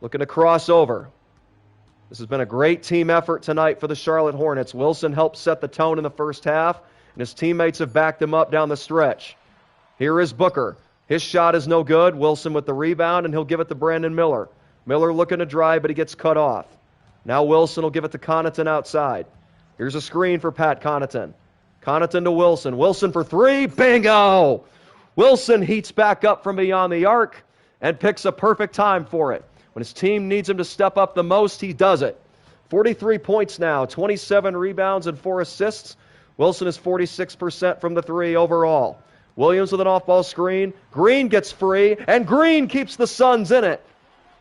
looking to cross over. This has been a great team effort tonight for the Charlotte Hornets. Wilson helped set the tone in the first half, and his teammates have backed him up down the stretch. Here is Booker. His shot is no good. Wilson with the rebound, and he'll give it to Brandon Miller. Miller looking to drive, but he gets cut off. Now Wilson will give it to Connaughton outside. Here's a screen for Pat Connaughton. Connaughton to Wilson. Wilson for three. Bingo! Wilson heats back up from beyond the arc and picks a perfect time for it. When his team needs him to step up the most, he does it. 43 points now, 27 rebounds and 4 assists. Wilson is 46% from the three overall. Williams with an off-ball screen. Green gets free, and Green keeps the Suns in it.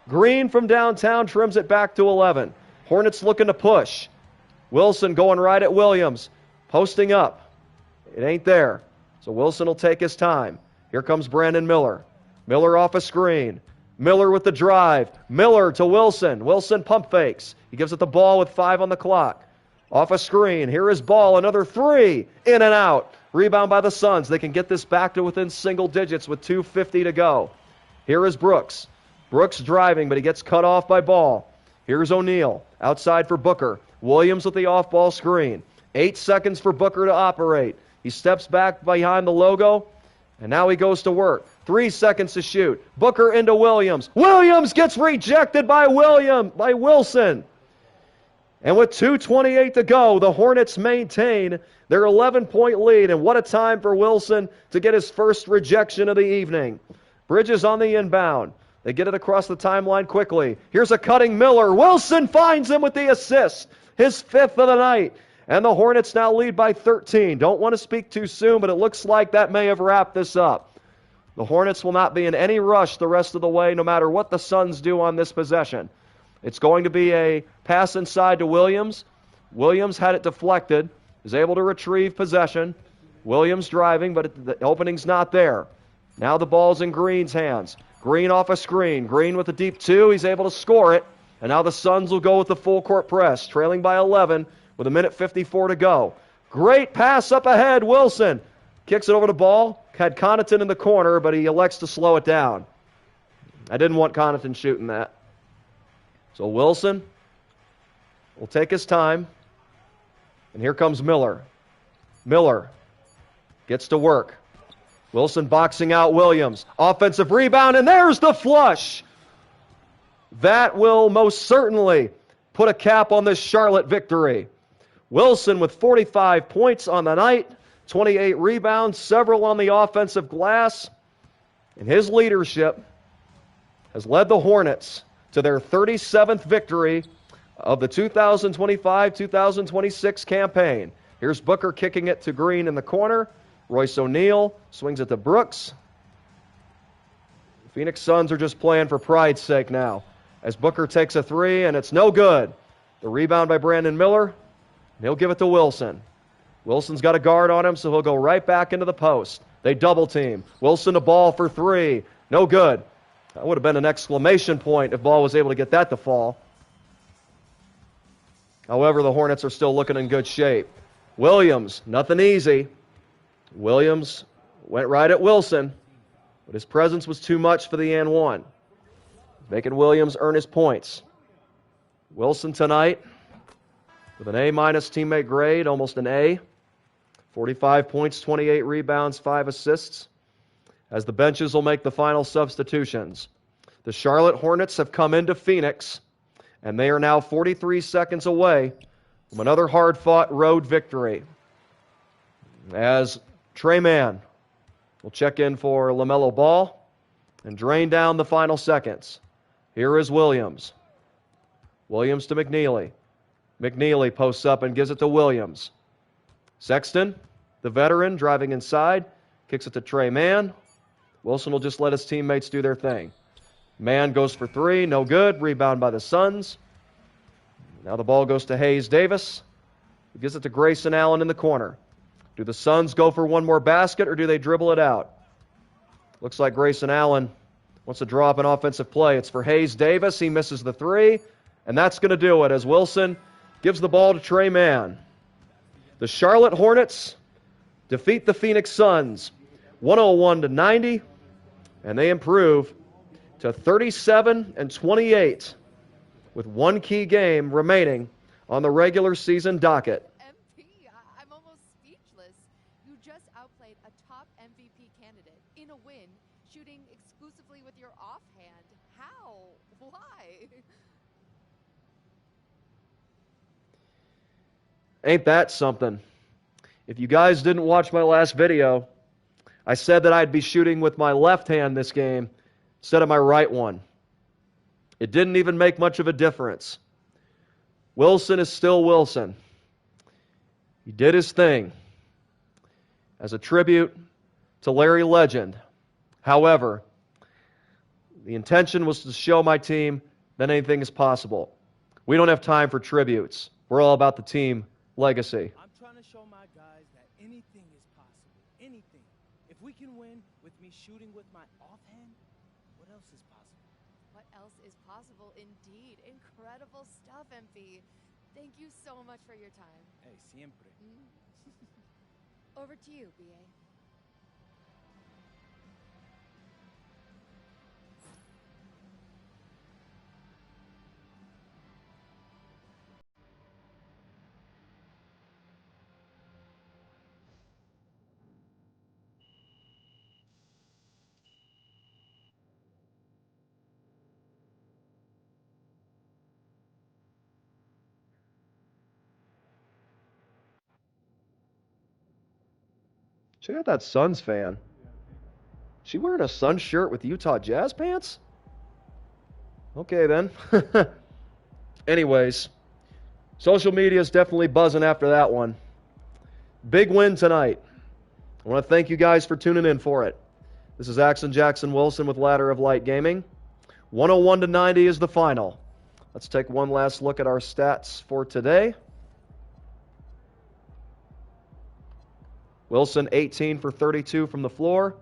Green from downtown trims it back to 11. Hornets looking to push. Wilson going right at Williams. Posting up. It ain't there. So Wilson will take his time. Here comes Brandon Miller. Miller off a screen. Miller with the drive. Miller to Wilson. Wilson pump fakes. He gives it the ball with 5 on the clock. Off a screen. Here is ball. Another 3. In and out. Rebound by the Suns. They can get this back to within single digits with 2:50 to go. Here is Brooks. Brooks driving, but he gets cut off by Ball. Here's O'Neal. Outside for Booker. Williams with the off-ball screen. 8 seconds for Booker to operate. He steps back behind the logo, and now he goes to work. 3 seconds to shoot. Booker into Williams. Williams gets rejected by Wilson. And with 2:28 to go, the Hornets maintain their 11-point lead. And what a time for Wilson to get his first rejection of the evening. Bridges on the inbound. They get it across the timeline quickly. Here's a cutting Miller. Wilson finds him with the assist. His 5th of the night. And the Hornets now lead by 13. Don't want to speak too soon, but it looks like that may have wrapped this up. The Hornets will not be in any rush the rest of the way, no matter what the Suns do on this possession. It's going to be a pass inside to Williams. Williams had it deflected. Is able to retrieve possession. Williams driving, but the opening's not there. Now the ball's in Green's hands. Green off a screen. Green with a deep 2. He's able to score it. And now the Suns will go with the full court press, trailing by 11 with 1:54 to go. Great pass up ahead. Wilson kicks it over the ball. Had Connaughton in the corner, but he elects to slow it down. I didn't want Connaughton shooting that. So Wilson will take his time. And here comes Miller. Miller gets to work. Wilson boxing out Williams. Offensive rebound, and there's the flush. That will most certainly put a cap on this Charlotte victory. Wilson with 45 points on the night, 28 rebounds, several on the offensive glass. And his leadership has led the Hornets to their 37th victory of the 2025-2026 campaign. Here's Booker kicking it to Green in the corner. Royce O'Neal swings it to Brooks. The Phoenix Suns are just playing for pride's sake now, as Booker takes a 3, and it's no good. The rebound by Brandon Miller, and he'll give it to Wilson. Wilson's got a guard on him, so he'll go right back into the post. They double team. Wilson a ball for 3. No good. That would have been an exclamation point if Ball was able to get that to fall. However, the Hornets are still looking in good shape. Williams, nothing easy. Williams went right at Wilson, but his presence was too much for the and one, making Williams earn his points. Wilson tonight with an A-minus teammate grade, almost an A. 45 points, 28 rebounds, 5 assists. As the benches will make the final substitutions. The Charlotte Hornets have come into Phoenix, and they are now 43 seconds away from another hard-fought road victory. As Trey Mann will check in for LaMelo Ball and drain down the final seconds. Here is Williams. Williams to McNeely. McNeely posts up and gives it to Williams. Sexton, the veteran, driving inside, kicks it to Trey Mann. Wilson will just let his teammates do their thing. Mann goes for 3, no good. Rebound by the Suns. Now the ball goes to Hayes Davis, who gives it to Grayson Allen in the corner. Do the Suns go for one more basket, or do they dribble it out? Looks like Grayson Allen wants to draw up an offensive play. It's for Hayes Davis. He misses the 3, and that's going to do it as Wilson gives the ball to Trey Mann. The Charlotte Hornets defeat the Phoenix Suns 101-90, and they improve to 37-28 with one key game remaining on the regular season docket. I'm almost speechless. You just outplayed a top MVP candidate in a win, shooting exclusively with your offhand. How? Why? Ain't that something? If you guys didn't watch my last video, I said that I'd be shooting with my left hand this game instead of my right one. It didn't even make much of a difference. Wilson is still Wilson. He did his thing as a tribute to Larry Legend. However, the intention was to show my team that anything is possible. We don't have time for tributes. We're all about the team legacy. I'm trying to show my guys that anything is possible. Anything. If we can win with me shooting with my offhand, what else is possible? What else is possible indeed? Incredible stuff, MP. Thank you so much for your time. Hey, siempre. Over to you, BA. Check out that Suns fan. She wearing a Suns shirt with Utah Jazz pants? Okay, then. Anyways, social media is definitely buzzing after that one. Big win tonight. I want to thank you guys for tuning in for it. This is Axon Jackson Wilson with Ladder of Light Gaming. 101-90 is the final. Let's take one last look at our stats for today. Wilson, 18 for 32 from the floor,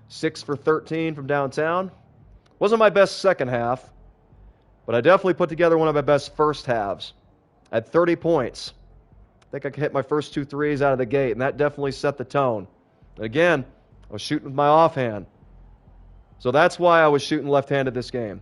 6 for 13 from downtown. Wasn't my best second half, but I definitely put together one of my best first halves. I had 30 points. I think I could hit my first 2 threes out of the gate, and that definitely set the tone. And again, I was shooting with my offhand. So that's why I was shooting left-handed this game.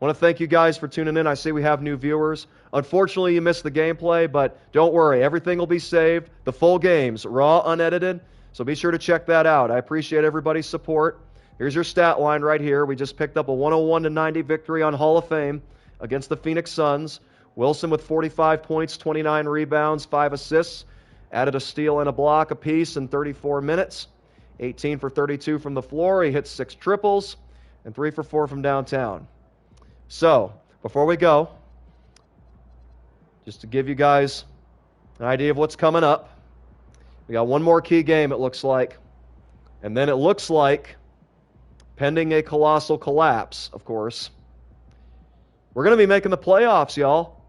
I want to thank you guys for tuning in. I see we have new viewers. Unfortunately, you missed the gameplay, but don't worry. Everything will be saved. The full games, raw, unedited. So be sure to check that out. I appreciate everybody's support. Here's your stat line right here. We just picked up a 101-90 victory on Hall of Fame against the Phoenix Suns. Wilson with 45 points, 29 rebounds, 5 assists. Added a steal and a block apiece in 34 minutes. 18 for 32 from the floor. He hit 6 triples and 3 for 4 from downtown. So, before we go, just to give you guys an idea of what's coming up, we got one more key game, it looks like. And then it looks like, pending a colossal collapse, of course, we're going to be making the playoffs, y'all.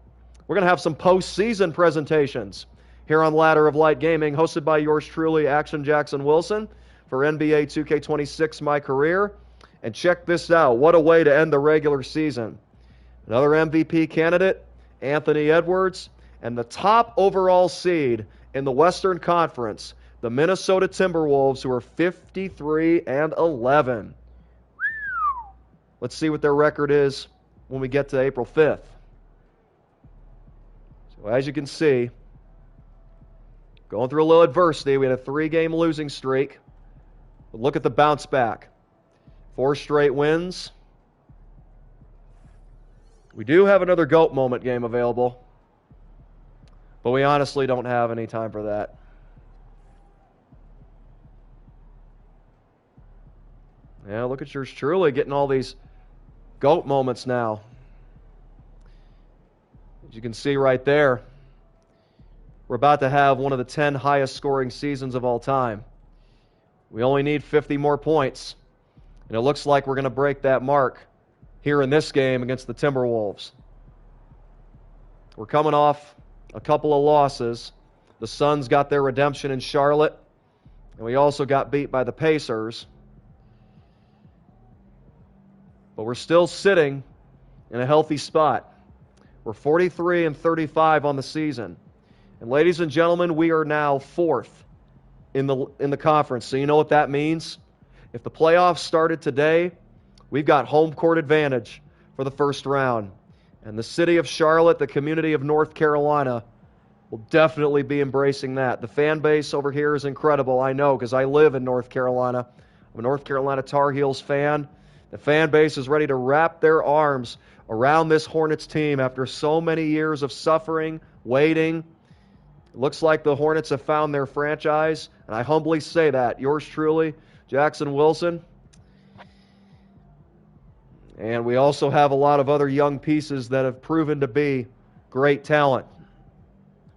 We're going to have some postseason presentations here on Ladder of Light Gaming, hosted by yours truly, Action Jackson Wilson, for NBA 2K26 MyCareer. And check this out. What a way to end the regular season. Another MVP candidate, Anthony Edwards, and the top overall seed in the Western Conference, the Minnesota Timberwolves, who are 53-11. Let's see what their record is when we get to April 5th. So as you can see, going through a little adversity, we had a 3-game losing streak. But look at the bounce back. 4 straight wins. We do have another GOAT moment game available, but we honestly don't have any time for that. Yeah, look at yours truly getting all these GOAT moments now. As you can see right there, we're about to have one of the 10 highest scoring seasons of all time. We only need 50 more points. And it looks like we're going to break that mark here in this game against the Timberwolves. We're coming off a couple of losses. The Suns got their redemption in Charlotte, and we also got beat by the Pacers. But we're still sitting in a healthy spot. We're 43-35 on the season. And ladies and gentlemen, we are now 4th in the conference. So you know what that means? If the playoffs started today, we've got home court advantage for the first round. And the city of Charlotte, the community of North Carolina, will definitely be embracing that. The fan base over here is incredible, I know, because I live in North Carolina. I'm a North Carolina Tar Heels fan. The fan base is ready to wrap their arms around this Hornets team after so many years of suffering, waiting. It looks like the Hornets have found their franchise, and I humbly say that. Yours truly, Jackson Wilson. And we also have a lot of other young pieces that have proven to be great talent.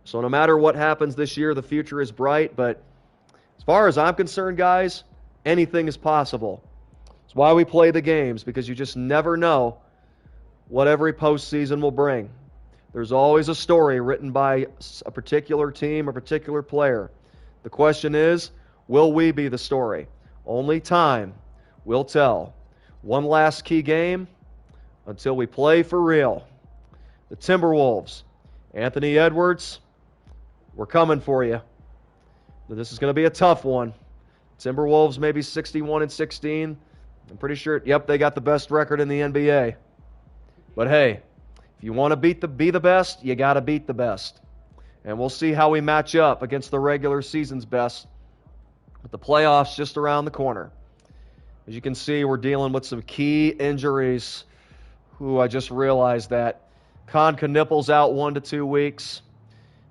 So no matter what happens this year, the future is bright. But as far as I'm concerned, guys, anything is possible. That's why we play the games, because you just never know what every postseason will bring. There's always a story written by a particular team, a particular player. The question is, will we be the story? Only time will tell. One last key game until we play for real. The Timberwolves. Anthony Edwards, we're coming for you. This is going to be a tough one. Timberwolves maybe 61-16. I'm pretty sure, yep, they got the best record in the NBA. But hey, if you want to be the best, you got to beat the best. And we'll see how we match up against the regular season's best with the playoffs just around the corner. As you can see, we're dealing with some key injuries. I just realized that. Con Knippel's out 1 to 2 weeks.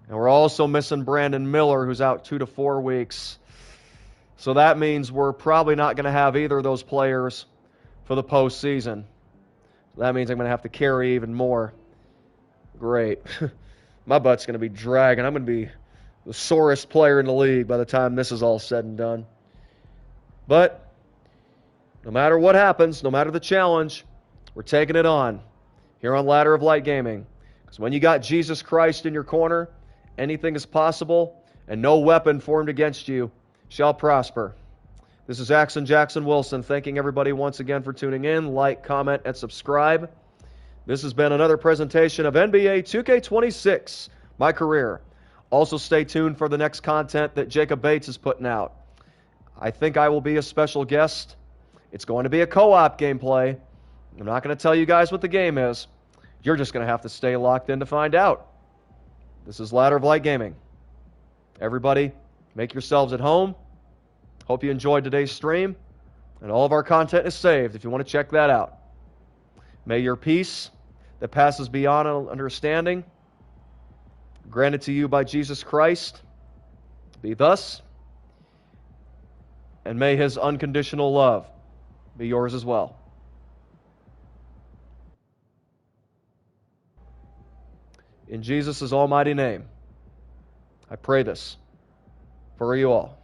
And we're also missing Brandon Miller, who's out 2 to 4 weeks. So that means we're probably not going to have either of those players for the postseason. That means I'm going to have to carry even more. Great. My butt's going to be dragging. I'm going to be the sorest player in the league by the time this is all said and done. But no matter what happens, no matter the challenge, we're taking it on here on Ladder of Light Gaming. Because when you got Jesus Christ in your corner, anything is possible, and no weapon formed against you shall prosper. This is Jackson Wilson, thanking everybody once again for tuning in. Like, comment, and subscribe. This has been another presentation of NBA 2K26, MyCareer. Also stay tuned for the next content that Jacob Bates is putting out. I think I will be a special guest. It's going to be a co-op gameplay. I'm not going to tell you guys what the game is. You're just going to have to stay locked in to find out. This is Ladder of Light Gaming. Everybody, make yourselves at home. Hope you enjoyed today's stream. And all of our content is saved if you want to check that out. May your peace that passes beyond understanding, granted to you by Jesus Christ, be thus. And may His unconditional love be yours as well. In Jesus' almighty name, I pray this for you all.